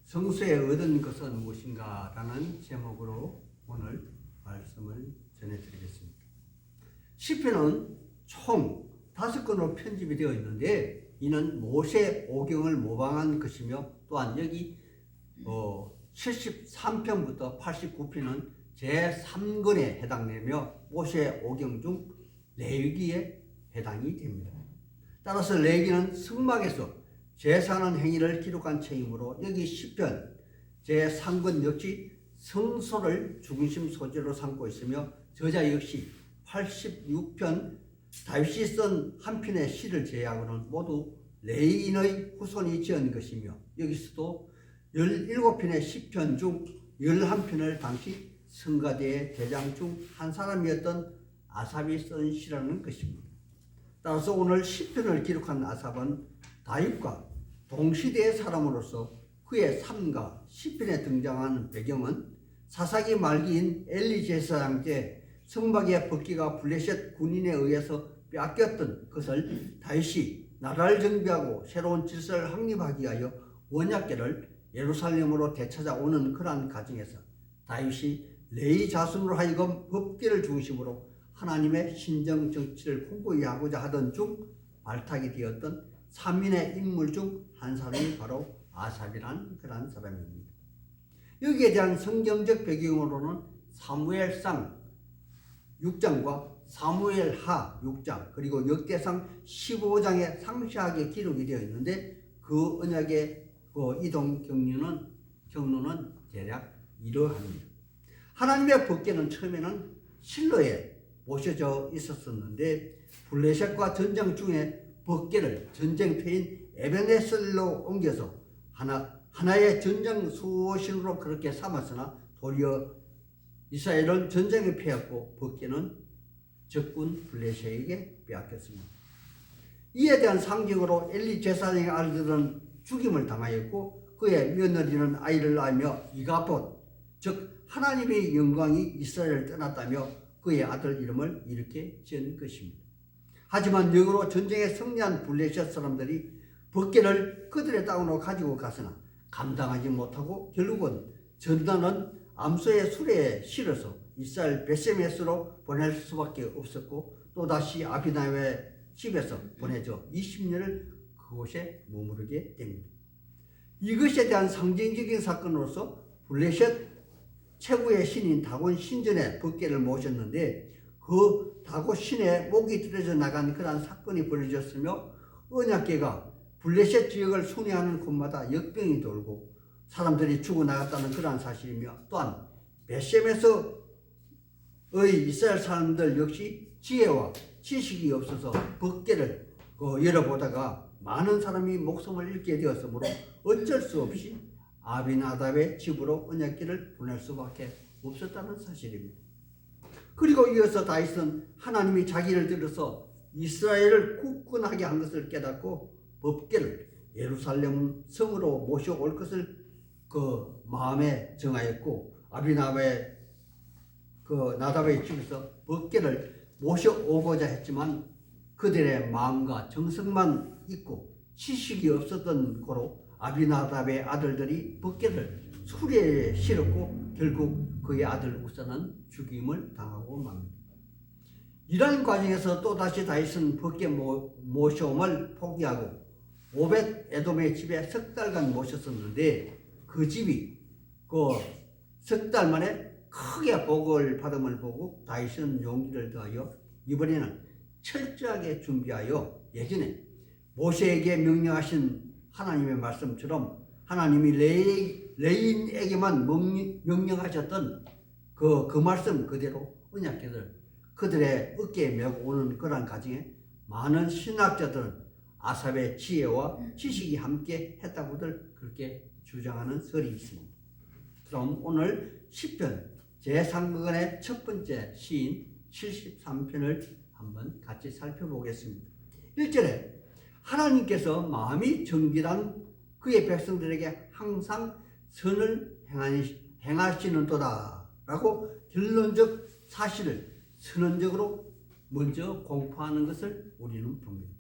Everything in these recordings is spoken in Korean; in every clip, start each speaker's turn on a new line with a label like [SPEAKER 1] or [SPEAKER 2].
[SPEAKER 1] 성소에 얻은 것은 무엇인가라는 제목으로 오늘 말씀을 전해드리겠습니다. 시편은 총 5권으로 편집이 되어 있는데 이는 모세 오경을 모방한 것이며 또한 여기 73편부터 89편은 제3권에 해당되며 모세 오경 중 레위기에 해당이 됩니다. 따라서 레위기는 성막에서 제사하는 행위를 기록한 책이므로 여기 시편 제3권 역시 성소를 중심 소재로 삼고 있으며 저자 역시 86편 다윗이 쓴 한 편의 시를 제외하고는 모두 레위인의 후손이 지은 것이며 여기서도 17편의 시편 중 11편을 당시 성가대의 대장 중 한 사람이었던 아삽이 쓴 시라는 것입니다. 따라서 오늘 시편을 기록한 아삽은 다윗과 동시대의 사람으로서 그의 삶과 시편에 등장하는 배경은 사사기 말기인 엘리 제사장 때 성막의 법궤가 블레셋 군인에 의해서 빼앗겼던 것을 다윗이 나라를 정비하고 새로운 질서를 확립하기 위하여 언약궤를 예루살렘으로 되찾아오는 그러한 과정에서 다윗이 레위 자손으로 하여금 법궤를 중심으로 하나님의 신정 정치를 공고히 하고자 하던 중 발탁이 되었던 3인의 인물 중 한 사람이 바로 아삽이라는 그러한 사람입니다. 여기에 대한 성경적 배경으로는 사무엘상 6장과 사무엘하 6장 그리고 역대상 15장에 상세하게 기록이 되어 있는데 그 언약의 이동 경로는 대략 이러합니다. 하나님의 법궤는 처음에는 실로에 모셔져 있었었는데 블레셋과 전쟁 중에 법궤를 전쟁터인 에베네셀로 옮겨서 하나의 전쟁 수호신으로 그렇게 삼았으나 도리어 이스라엘은 전쟁에 패했고 법궤는 적군 블레셋에게 빼앗겼습니다. 이에 대한 상징으로 엘리 제사장의 아들들은 죽임을 당하였고 그의 며느리는 아이를 낳으며 이가봇 즉 하나님의 영광이 이스라엘을 떠났다며 그의 아들 이름을 이렇게 지은 것입니다. 하지만 역으로 전쟁에 승리한 블레셋 사람들이 법궤를 그들의 땅으로 가지고 가서나 감당하지 못하고 결국은 전단은 암소의 수레에 실어서 이스라엘 베세메스로 보낼 수밖에 없었고 또다시 아비나의 집에서 보내져 20년을 그곳에 머무르게 됩니다. 이것에 대한 상징적인 사건으로서 블레셋 최고의 신인 다곤 신전에 법궤를 모셨는데 그 다곤 신의 목이 들어져 나간 그러한 사건이 벌어졌으며 언약궤가 블레셋 지역을 순회하는 곳마다 역병이 돌고 사람들이 죽어나갔다는 그러한 사실이며 또한 베셈에서의 이스라엘 사람들 역시 지혜와 지식이 없어서 법궤를 열어보다가 많은 사람이 목숨을 잃게 되었으므로 어쩔 수 없이 아비나답의 집으로 언약궤를 보낼 수밖에 없었다는 사실입니다. 그리고 이어서 다윗은 하나님이 자기를 들어서 이스라엘을 굳건하게 한 것을 깨닫고 법궤를 예루살렘 성으로 모셔올 것을 마음에 정하였고 아비나답의 나답의 집에서 법궤를 모셔오고자 했지만 그들의 마음과 정성만 있고 지식이 없었던 고로 아비나답의 아들들이 법궤를 수레에 실었고 결국 그의 아들 우사는 죽임을 당하고 맙니다. 이러한 과정에서 또다시 다윗은 법궤 모셔옴을 포기하고 오벳 에돔의 집에 석 달간 모셨었는데 그 집이 석 달 만에 크게 복을 받음을 보고 다윗은 용기를 더하여 이번에는 철저하게 준비하여 예전에 모세에게 명령하신 하나님의 말씀처럼 하나님이 레위인에게만 명령하셨던 그 말씀 그대로 언약궤를 그들의 어깨에 메고 오는 그러한 과정에 많은 신학자들은 아삽의 지혜와 지식이 함께 했다고들 그렇게 주장하는 설이 있습니다. 그럼 오늘 시편 제3권의 첫 번째 시인 73편을 한번 같이 살펴보겠습니다. 1절에 하나님께서 마음이 정결한 그의 백성들에게 항상 선을 행하시는도다 라고 결론적 사실을 선언적으로 먼저 공포하는 것을 우리는 봅니다.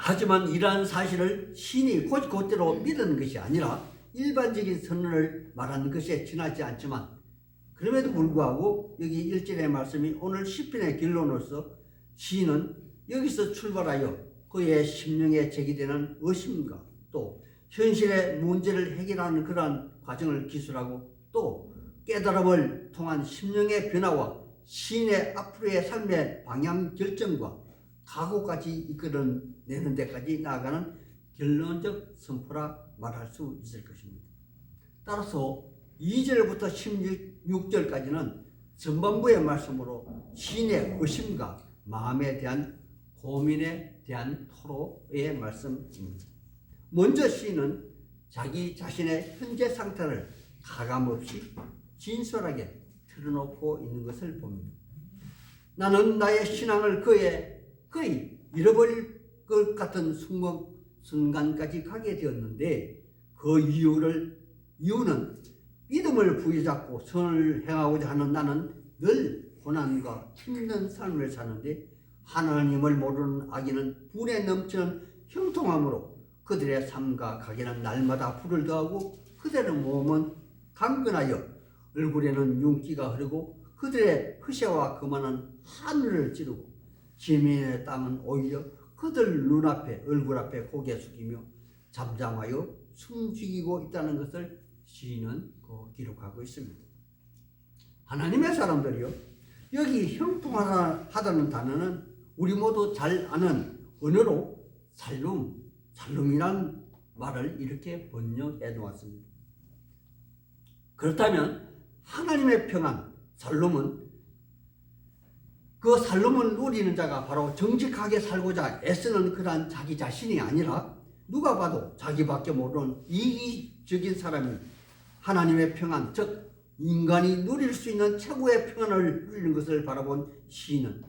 [SPEAKER 1] 하지만 이러한 사실을 시인이 곧대로 믿는 것이 아니라 일반적인 선언을 말하는 것에 지나지 않지만, 그럼에도 불구하고 여기 1절의 말씀이 오늘 시편의 결론으로서 시인은 여기서 출발하여 그의 심령에 제기되는 의심과 또 현실의 문제를 해결하는 그러한 과정을 기술하고 또 깨달음을 통한 심령의 변화와 시인의 앞으로의 삶의 방향 결정과 각오까지 이끌어내는 데까지 나아가는 결론적 선포라 말할 수 있을 것입니다. 따라서 2절부터 16절까지는 전반부의 말씀으로 시인의 의심과 마음에 대한 고민에 대한 토로의 말씀입니다. 먼저 시인은 자기 자신의 현재 상태를 가감없이 진솔하게 틀어놓고 있는 것을 봅니다. 나는 나의 신앙을 거의 잃어버릴 것 같은 순간까지 가게 되었는데 그 이유는 믿음을 부여잡고 선을 행하고자 하는 나는 늘 고난과 힘든 삶을 사는데 하나님을 모르는 악인은 분에 넘치는 형통함으로 그들의 삶과 가게는 날마다 불을 더하고 그들의 몸은 강건하여 얼굴에는 윤기가 흐르고 그들의 흐새와 거만은 하늘을 찌르고 지면의 땅은 오히려 그들 눈앞에 얼굴 앞에 고개 숙이며 잠잠하여 숨죽이고 있다는 것을 시인은 기록하고 있습니다. 하나님의 사람들이요, 여기 형통하다는 단어는 우리 모두 잘 아는 언어로 살룸이란 말을 이렇게 번역해 놓았습니다. 그렇다면 하나님의 평안, 살룸은 누리는 자가 바로 정직하게 살고자 애쓰는 그러한 자기 자신이 아니라 누가 봐도 자기밖에 모르는 이기적인 사람이 하나님의 평안, 즉 인간이 누릴 수 있는 최고의 평안을 누리는 것을 바라본 시인은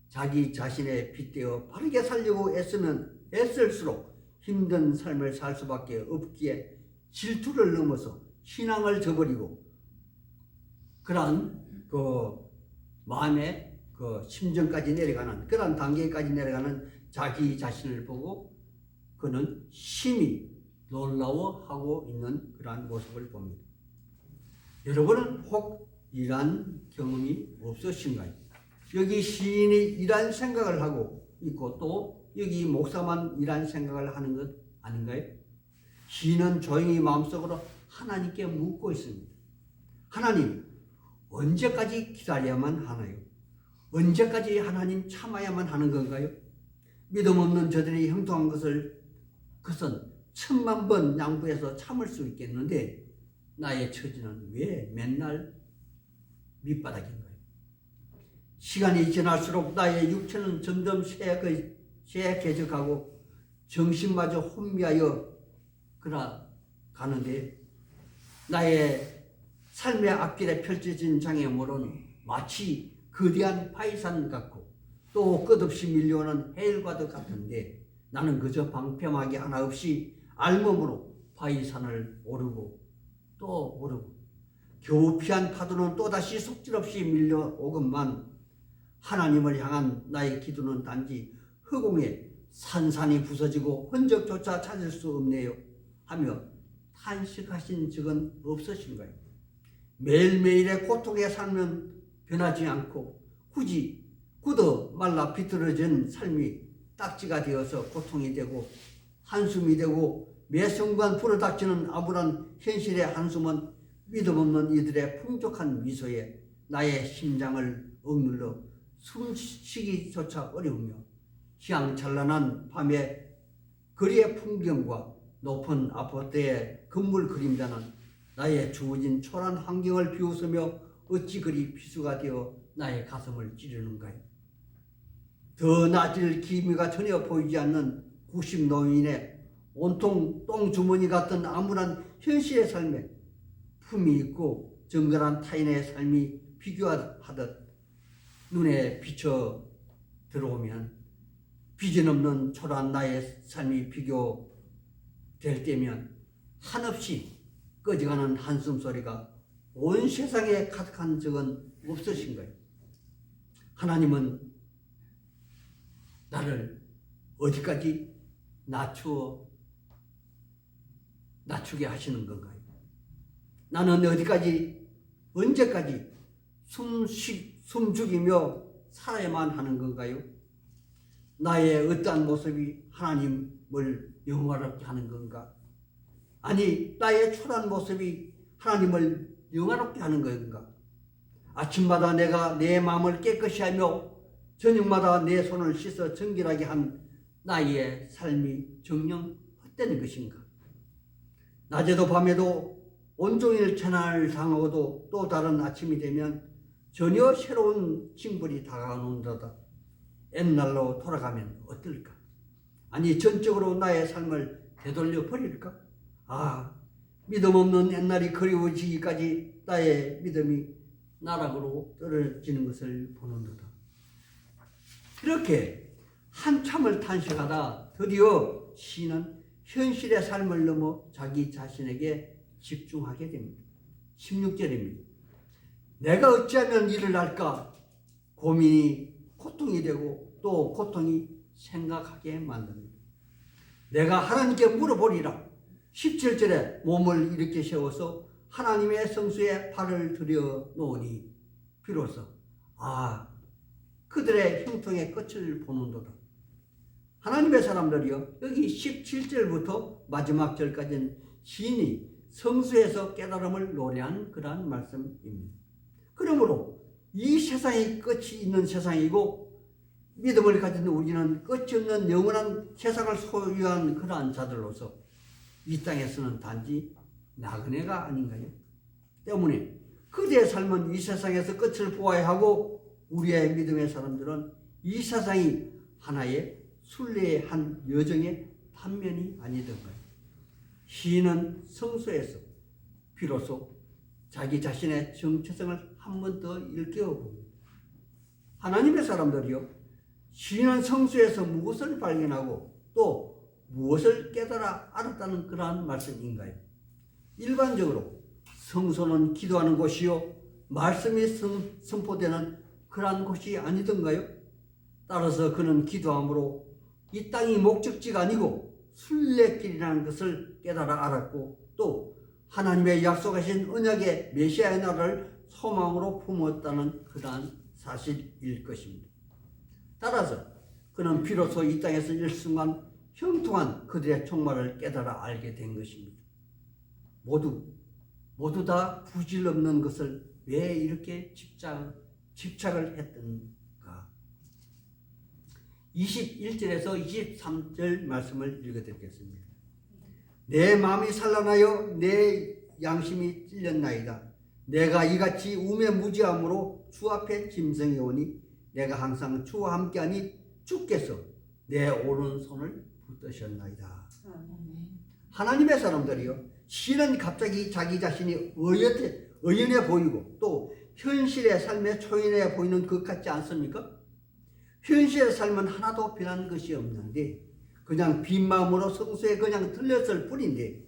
[SPEAKER 1] 자기 자신에 빗대어 바르게 살려고 애쓸수록 힘든 삶을 살 수밖에 없기에 질투를 넘어서 신앙을 저버리고 그러한 마음의 심정까지 내려가는 그러한 단계까지 내려가는 자기 자신을 보고 그는 심히 놀라워하고 있는 그러한 모습을 봅니다. 여러분은 혹 이러한 경험이 없으신가요? 여기 시인이 이러한 생각을 하고 있고 또 여기 목사만 이러한 생각을 하는 것 아닌가요? 시인은 조용히 마음속으로 하나님께 묻고 있습니다. 하나님, 언제까지 기다려야만 하나요? 언제까지 하나님 참아야만 하는 건가요? 믿음 없는 저들이 형통한 것은 1000만 번 양보해서 참을 수 있겠는데 나의 처지는 왜 맨날 밑바닥인가요? 시간이 지날수록 나의 육체는 점점 쇠개적하고 정신마저 혼미하여 가는데 나의 삶의 앞길에 펼쳐진 장애물은 마치 거대한 파이산 같고 또 끝없이 밀려오는 해일과도 같은데 나는 그저 방패막이 하나 없이 알몸으로 파이산을 오르고 또 오르고 겨우 피한 파도는 또다시 속절없이 밀려오건만 하나님을 향한 나의 기도는 단지 허공에 산산이 부서지고 흔적조차 찾을 수 없네요 하며 탄식하신 적은 없으신가요? 매일매일의 고통에 살면 변하지 않고 굳어 말라 비틀어진 삶이 딱지가 되어서 고통이 되고 한숨이 되고 매 순간 불어닥치는 암울한 현실의 한숨은 믿음 없는 이들의 풍족한 미소에 나의 심장을 억눌러 숨쉬기조차 어려우며 희양찬란한 밤의 거리의 풍경과 높은 아파트의 건물 그림자는 나의 주어진 초라한 환경을 비웃으며 어찌 그리 비수가 되어 나의 가슴을 찌르는가요? 더 나아질 기미가 전혀 보이지 않는 90노인의 온통 똥주머니 같은 암울한 현실의 삶에 품이 있고 정갈한 타인의 삶이 비교하듯 눈에 비쳐 들어오면 비전 없는 초라한 나의 삶이 비교될 때면 한없이 꺼져가는 한숨 소리가 온 세상에 가득한 적은 없으신가요? 하나님은 나를 어디까지 낮추게 하시는 건가요? 나는 어디까지, 언제까지 숨죽이며 살아야만 하는 건가요? 나의 어떠한 모습이 하나님을 영화롭게 하는 건가? 아니, 나의 초라한 모습이 하나님을 영화롭게 하는 건가? 아침마다 내가 내 마음을 깨끗이 하며 저녁마다 내 손을 씻어 정결하게 한 나의 삶이 정녕 헛되는 것인가? 낮에도 밤에도 온종일 재난을 당하고도 또 다른 아침이 되면 전혀 새로운 징벌이 다가오는도다. 옛날로 돌아가면 어떨까? 아니, 전적으로 나의 삶을 되돌려 버릴까? 믿음 없는 옛날이 그리워지기까지 나의 믿음이 나락으로 떨어지는 것을 보는도다. 이렇게 한참을 탄식하다 드디어 시인은 현실의 삶을 넘어 자기 자신에게 집중하게 됩니다. 16절입니다. 내가 어찌하면 일을 할까? 고민이 고통이 되고 또 고통이 생각하게 만듭니다. 내가 하나님께 물어보리라. 17절에 몸을 일으켜 세워서 하나님의 성수에 발을 들여 놓으니 비로소 그들의 형통의 끝을 보는도다. 하나님의 사람들이요, 여기 17절부터 마지막 절까지는 시인이 성수에서 깨달음을 노래한 그러한 말씀입니다. 그러므로 이 세상이 끝이 있는 세상이고 믿음을 가진 우리는 끝이 없는 영원한 세상을 소유한 그러한 자들로서 이 땅에서는 단지 나그네가 아닌가요? 때문에 그들의 삶은 이 세상에서 끝을 보아야 하고 우리의 믿음의 사람들은 이 세상이 하나의 순례의 한 여정의 단면이 아니던가요? 시인은 성소에서 비로소 자기 자신의 정체성을 한 번 더 일깨워봅니다. 하나님의 사람들이요, 시인은 성소에서 무엇을 발견하고 또 무엇을 깨달아 알았다는 그러한 말씀인가요? 일반적으로 성소는 기도하는 곳이요, 말씀이 선포되는 그러한 곳이 아니던가요? 따라서 그는 기도함으로 이 땅이 목적지가 아니고 순례길이라는 것을 깨달아 알았고 또 하나님의 약속하신 언약의 메시아의 나라를 소망으로 품었다는 그러한 사실일 것입니다. 따라서 그는 비로소 이 땅에서 일순간 형통한 그들의 종말을 깨달아 알게 된 것입니다. 모두 다 부질없는 것을 왜 이렇게 집착을 했던가? 21절에서 23절 말씀을 읽어드리겠습니다. 내 마음이 산란하여 내 양심이 찔렸나이다. 내가 이같이 우매무지함으로 주 앞에 짐승해 오니 내가 항상 주와 함께하니 주께서 내 오른손을 붙드셨나이다. 하나님의 사람들이요, 시는 갑자기 자기 자신이 의연해 보이고 또 현실의 삶에 초연해 보이는 것 같지 않습니까? 현실의 삶은 하나도 변한 것이 없는데 그냥 빈 마음으로 성소에 그냥 들렸을 뿐인데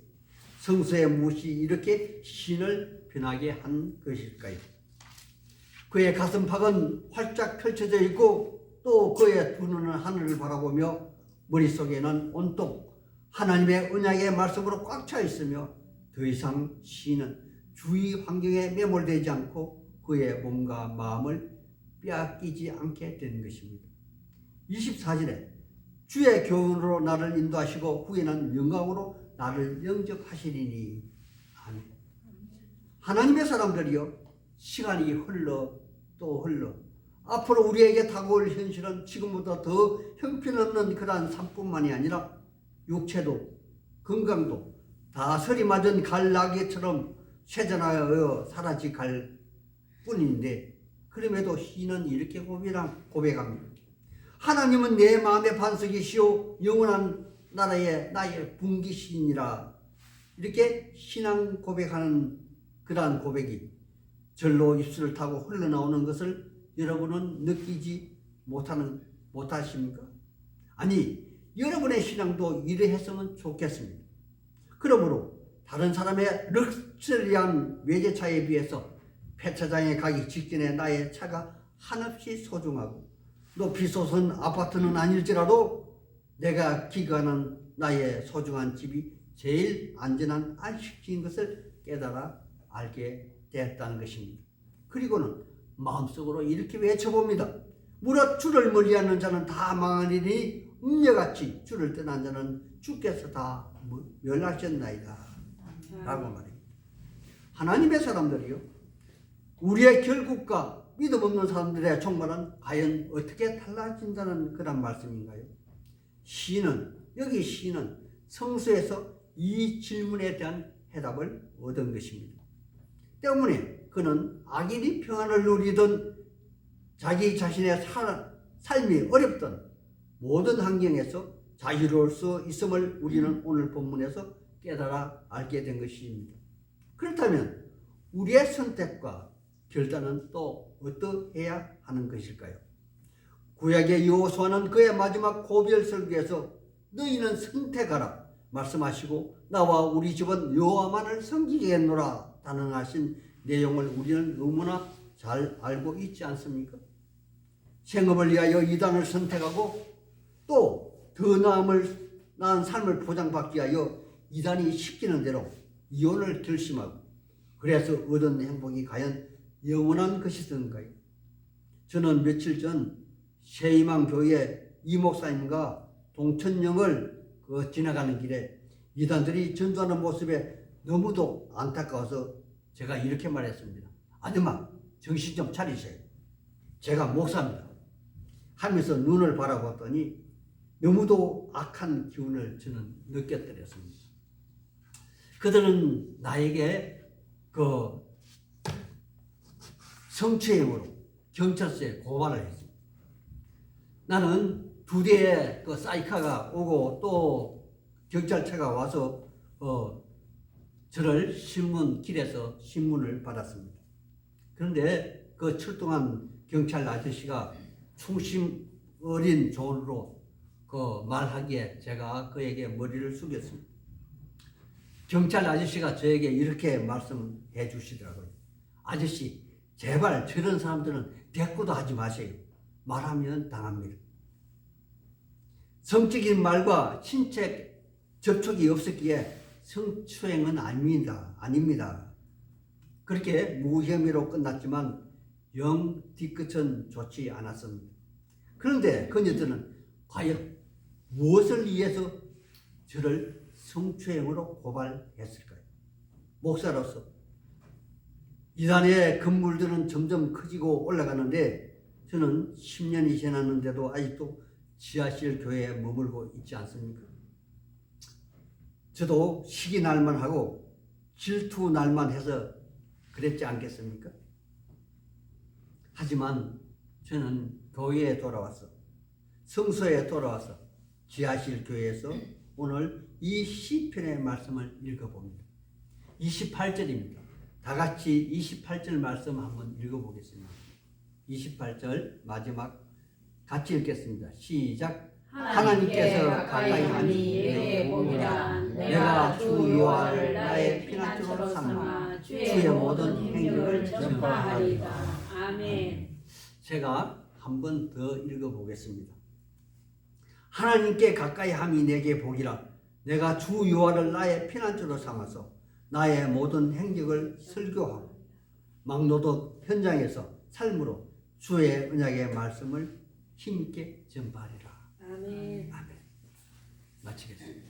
[SPEAKER 1] 성소의 무엇이 이렇게 신을 변하게 한 것일까요? 그의 가슴팍은 활짝 펼쳐져 있고 또 그의 두 눈은 하늘을 바라보며 머릿속에는 온통 하나님의 언약의 말씀으로 꽉 차 있으며 더 이상 시인은 주위 환경에 매몰되지 않고 그의 몸과 마음을 빼앗기지 않게 된 것입니다. 24절에 주의 교훈으로 나를 인도하시고 후에는 영광으로 나를 영접하시리니. 아멘. 하나님의 사람들이요, 시간이 흘러 또 흘러 앞으로 우리에게 다가올 현실은 지금보다 더 형편없는 그러한 삶뿐만이 아니라 육체도 건강도 다 서리 맞은 갈나기처럼 쇠전하여 사라지 갈 뿐인데 그럼에도 시인은 이렇게 고백합니다. 하나님은 내 마음의 반석이시오 영원한 나라의 나의 분기시니라. 이렇게 신앙 고백하는 그러한 고백이 절로 입술을 타고 흘러나오는 것을 여러분은 느끼지 못하십니까? 아니, 여러분의 신앙도 이러했으면 좋겠습니다. 그러므로 다른 사람의 럭셔리한 외제차에 비해서 폐차장에 가기 직전에 나의 차가 한없이 소중하고 높이 솟은 아파트는 아닐지라도 내가 기거하는 나의 소중한 집이 제일 안전한 안식지인 것을 깨달아 알게 되었다는 것입니다. 그리고는 마음속으로 이렇게 외쳐봅니다. 무릇 주를 멀리하는 자는 다 망하리니 음녀같이 주를 떠난 자는 주께서 다 멸하셨나이다 라고 말합니다. 하나님의 사람들이요, 우리의 결국과 믿음 없는 사람들의 종말은 과연 어떻게 달라진다는 그런 말씀인가요? 여기 시인은 성서에서 이 질문에 대한 해답을 얻은 것입니다. 때문에 그는 악인이 평안을 누리던 자기 자신의 삶이 어렵던 모든 환경에서 자유로울 수 있음을 우리는 오늘 본문에서 깨달아 알게 된 것입니다. 그렇다면 우리의 선택과 결단은 또 어떠해야 하는 것일까요? 구약의 여호수아는 그의 마지막 고별 설교에서 너희는 선택하라 말씀하시고 나와 우리 집은 여호와만을 섬기겠노라 단언하신 내용을 우리는 너무나 잘 알고 있지 않습니까? 생업을 위하여 이단을 선택하고 또 더 나은 삶을 보장받기 위하여 이단이 시키는 대로 이혼을 결심하고 그래서 얻은 행복이 과연 영원한 것이던가요? 저는 며칠 전 새희망교회 이목사님과 동천역을 지나가는 길에 이단들이 전도하는 모습에 너무도 안타까워서 제가 이렇게 말했습니다. 아줌마, 정신 좀 차리세요. 제가 목사입니다 하면서 눈을 바라봤더니 너무도 악한 기운을 저는 느꼈더랬습니다. 그들은 나에게 성추행으로 경찰서에 고발을 했습니다. 나는 2대의 사이카가 오고 또 경찰차가 와서 저를 길에서 신문을 받았습니다. 그런데 그 출동한 경찰 아저씨가 충심 어린 조언으로 말하기에 제가 그에게 머리를 숙였습니다. 경찰 아저씨가 저에게 이렇게 말씀해 주시더라고요. 아저씨, 제발 저런 사람들은 대꾸도 하지 마세요. 말하면 당합니다. 성적인 말과 신체 접촉이 없었기에 성추행은 아닙니다. 그렇게 무혐의로 끝났지만 영 뒤끝은 좋지 않았습니다. 그런데 그녀들은 과연 무엇을 위해서 저를 성추행으로 고발했을까요? 목사로서 이단의 건물들은 점점 커지고 올라가는데 저는 10년이 지났는데도 아직도 지하실 교회에 머물고 있지 않습니까? 저도 시기 날만 하고 질투 날만 해서 그랬지 않겠습니까? 하지만 저는 교회에 돌아와서 성서에 돌아와서 지하실 교회에서 오늘 이 시편의 말씀을 읽어봅니다. 28절입니다. 다 같이 28절 말씀 한번 읽어보겠습니다. 28절 마지막 같이 읽겠습니다. 시작. 하나님께서 가까이 하니 내게 보이라. 내가 주 여호와를 나의 피난처로 삼아 주의 모든 행적을 전파하리다. 아멘. 제가 한 번 더 읽어보겠습니다. 하나님께 가까이 함이 내게 복이라. 내가 주 여호와를 나의 피난처로 삼아서 나의 모든 행적을 설교하고 막노동 현장에서 삶으로 주의 언약의 말씀을 힘있게 전파하리라. 아멘. 아멘. 마치겠습니다.